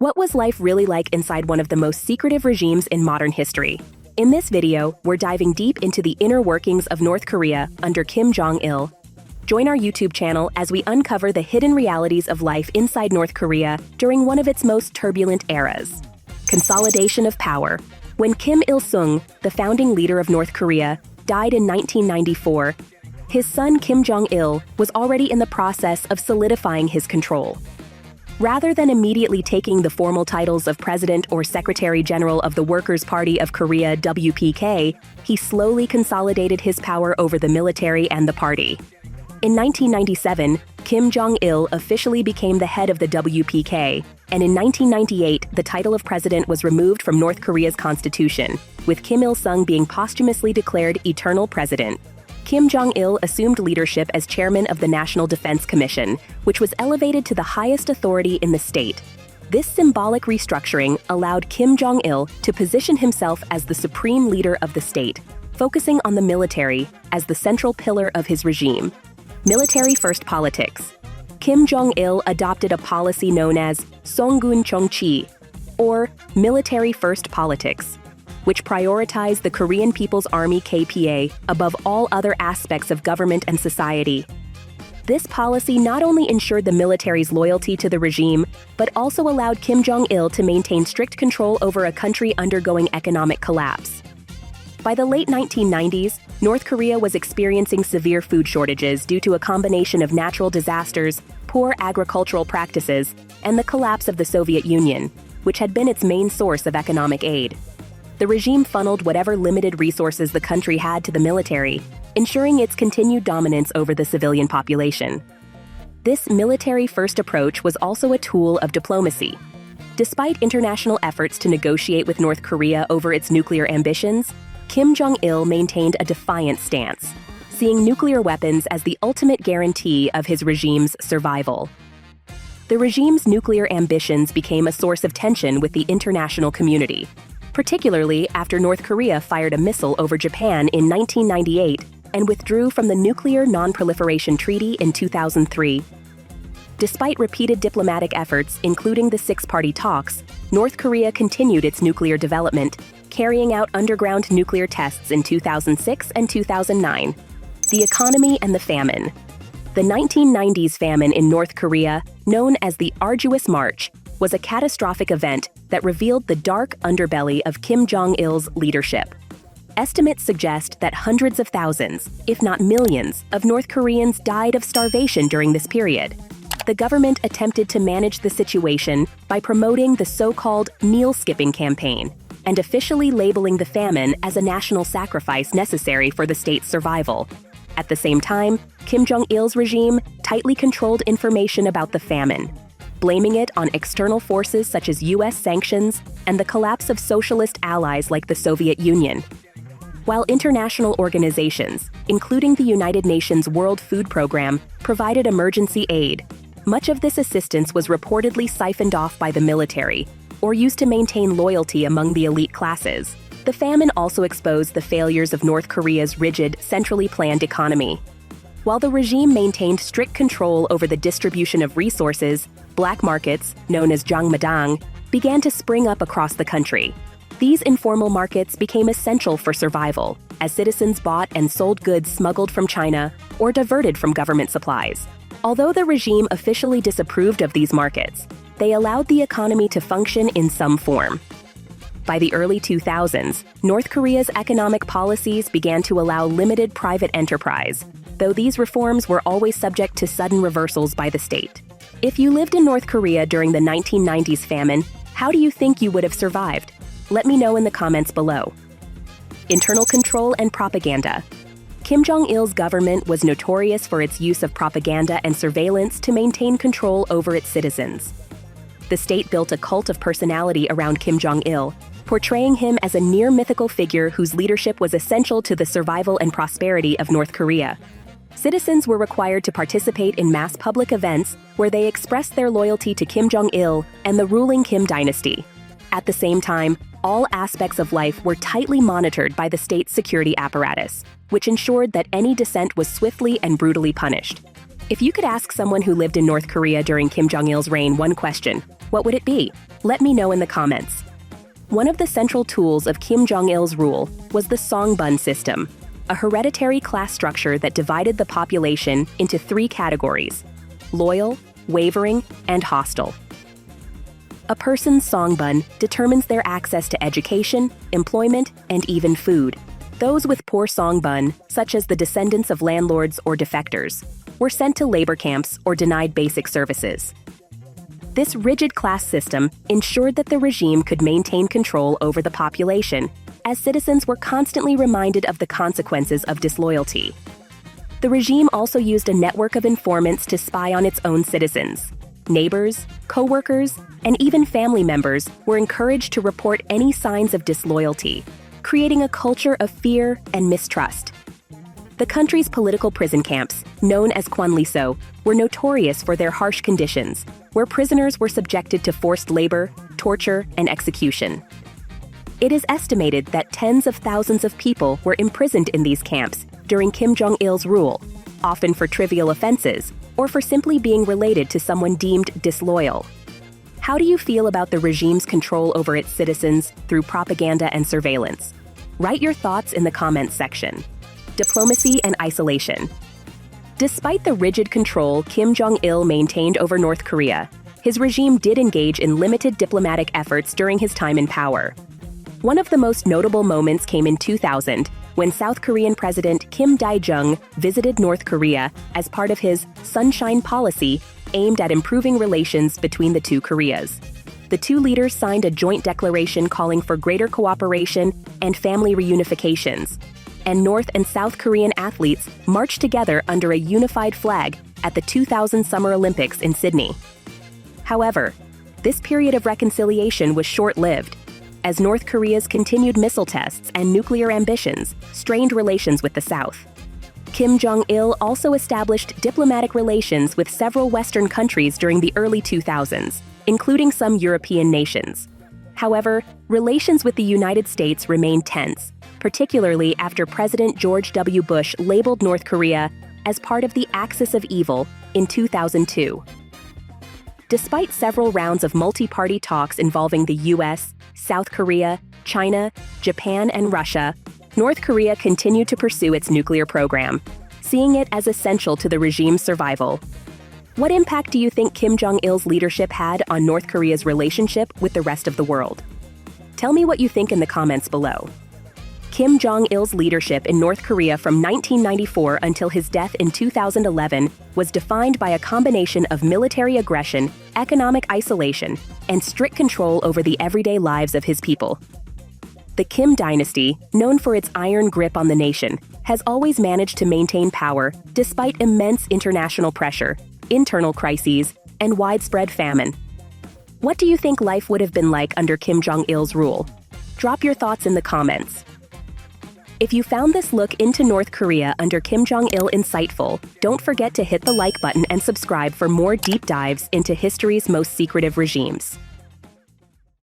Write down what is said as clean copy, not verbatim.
What was life really like inside one of the most secretive regimes in modern history? In this video, we're diving deep into the inner workings of North Korea under Kim Jong-il. Join our YouTube channel as we uncover the hidden realities of life inside North Korea during one of its most turbulent eras. Consolidation of power. When Kim Il-sung, the founding leader of North Korea, died in 1994, his son Kim Jong-il was already in the process of solidifying his control. Rather than immediately taking the formal titles of President or Secretary General of the Workers' Party of Korea (WPK), he slowly consolidated his power over the military and the party. In 1997, Kim Jong-il officially became the head of the WPK, and in 1998, the title of president was removed from North Korea's constitution, with Kim Il-sung being posthumously declared eternal president. Kim Jong-il assumed leadership as chairman of the National Defense Commission, which was elevated to the highest authority in the state. This symbolic restructuring allowed Kim Jong-il to position himself as the supreme leader of the state, focusing on the military as the central pillar of his regime. Military-first politics. Kim Jong-il adopted a policy known as Songun Chongchi, or military-first politics, which prioritized the Korean People's Army (KPA) above all other aspects of government and society. This policy not only ensured the military's loyalty to the regime, but also allowed Kim Jong-il to maintain strict control over a country undergoing economic collapse. By the late 1990s, North Korea was experiencing severe food shortages due to a combination of natural disasters, poor agricultural practices, and the collapse of the Soviet Union, which had been its main source of economic aid. The regime funneled whatever limited resources the country had to the military, ensuring its continued dominance over the civilian population. This military-first approach was also a tool of diplomacy. Despite international efforts to negotiate with North Korea over its nuclear ambitions, Kim Jong-il maintained a defiant stance, seeing nuclear weapons as the ultimate guarantee of his regime's survival. The regime's nuclear ambitions became a source of tension with the international community, particularly after North Korea fired a missile over Japan in 1998 and withdrew from the Nuclear Non-Proliferation Treaty in 2003. Despite repeated diplomatic efforts, including the six-party talks, North Korea continued its nuclear development, carrying out underground nuclear tests in 2006 and 2009. The economy and the famine. The 1990s famine in North Korea, known as the Arduous March, was a catastrophic event that revealed the dark underbelly of Kim Jong-il's leadership. Estimates suggest that hundreds of thousands, if not millions, of North Koreans died of starvation during this period. The government attempted to manage the situation by promoting the so-called meal-skipping campaign and officially labeling the famine as a national sacrifice necessary for the state's survival. At the same time, Kim Jong-il's regime tightly controlled information about the famine, blaming it on external forces such as U.S. sanctions and the collapse of socialist allies like the Soviet Union. While international organizations, including the United Nations World Food Program, provided emergency aid, much of this assistance was reportedly siphoned off by the military or used to maintain loyalty among the elite classes. The famine also exposed the failures of North Korea's rigid, centrally planned economy. While the regime maintained strict control over the distribution of resources, black markets, known as jangmadang, began to spring up across the country. These informal markets became essential for survival, as citizens bought and sold goods smuggled from China or diverted from government supplies. Although the regime officially disapproved of these markets, they allowed the economy to function in some form. By the early 2000s, North Korea's economic policies began to allow limited private enterprise, though these reforms were always subject to sudden reversals by the state. If you lived in North Korea during the 1990s famine, how do you think you would have survived? Let me know in the comments below. Internal control and propaganda. Kim Jong-il's government was notorious for its use of propaganda and surveillance to maintain control over its citizens. The state built a cult of personality around Kim Jong-il, portraying him as a near-mythical figure whose leadership was essential to the survival and prosperity of North Korea. Citizens were required to participate in mass public events where they expressed their loyalty to Kim Jong-il and the ruling Kim dynasty. At the same time, all aspects of life were tightly monitored by the state's security apparatus, which ensured that any dissent was swiftly and brutally punished. If you could ask someone who lived in North Korea during Kim Jong-il's reign one question, What would it be? Let me know in the comments. One of the central tools of Kim Jong-il's rule was the Songbun system, a hereditary class structure that divided the population into 3 categories: loyal, wavering, and hostile. A person's Songbun determines their access to education, employment, and even food. Those with poor Songbun, such as the descendants of landlords or defectors, were sent to labor camps or denied basic services. This rigid class system ensured that the regime could maintain control over the population, as citizens were constantly reminded of the consequences of disloyalty. The regime also used a network of informants to spy on its own citizens. Neighbors, co-workers, and even family members were encouraged to report any signs of disloyalty, creating a culture of fear and mistrust. The country's political prison camps, known as kwanliso, were notorious for their harsh conditions, where prisoners were subjected to forced labor, torture, and execution. It is estimated that tens of thousands of people were imprisoned in these camps during Kim Jong-il's rule, often for trivial offenses or for simply being related to someone deemed disloyal. How do you feel about the regime's control over its citizens through propaganda and surveillance? Write your thoughts in the comments section. Diplomacy and isolation. Despite the rigid control Kim Jong-il maintained over North Korea, his regime did engage in limited diplomatic efforts during his time in power. One of the most notable moments came in 2000, when South Korean President Kim Dae-jung visited North Korea as part of his Sunshine Policy aimed at improving relations between the two Koreas. The two leaders signed a joint declaration calling for greater cooperation and family reunifications, and North and South Korean athletes marched together under a unified flag at the 2000 Summer Olympics in Sydney. However, this period of reconciliation was short-lived, as North Korea's continued missile tests and nuclear ambitions strained relations with the South. Kim Jong-il also established diplomatic relations with several Western countries during the early 2000s, including some European nations. However, relations with the United States remained tense, particularly after President George W. Bush labeled North Korea as part of the Axis of Evil in 2002. Despite several rounds of multi-party talks involving the U.S., South Korea, China, Japan, and Russia, North Korea continued to pursue its nuclear program, seeing it as essential to the regime's survival. What impact do you think Kim Jong-il's leadership had on North Korea's relationship with the rest of the world? Tell me what you think in the comments below. Kim Jong-il's leadership in North Korea from 1994 until his death in 2011 was defined by a combination of military aggression, economic isolation, and strict control over the everyday lives of his people. The Kim dynasty, known for its iron grip on the nation, has always managed to maintain power despite immense international pressure, internal crises, and widespread famine. What do you think life would have been like under Kim Jong-il's rule? Drop your thoughts in the comments. If you found this look into North Korea under Kim Jong-il insightful, don't forget to hit the like button and subscribe for more deep dives into history's most secretive regimes.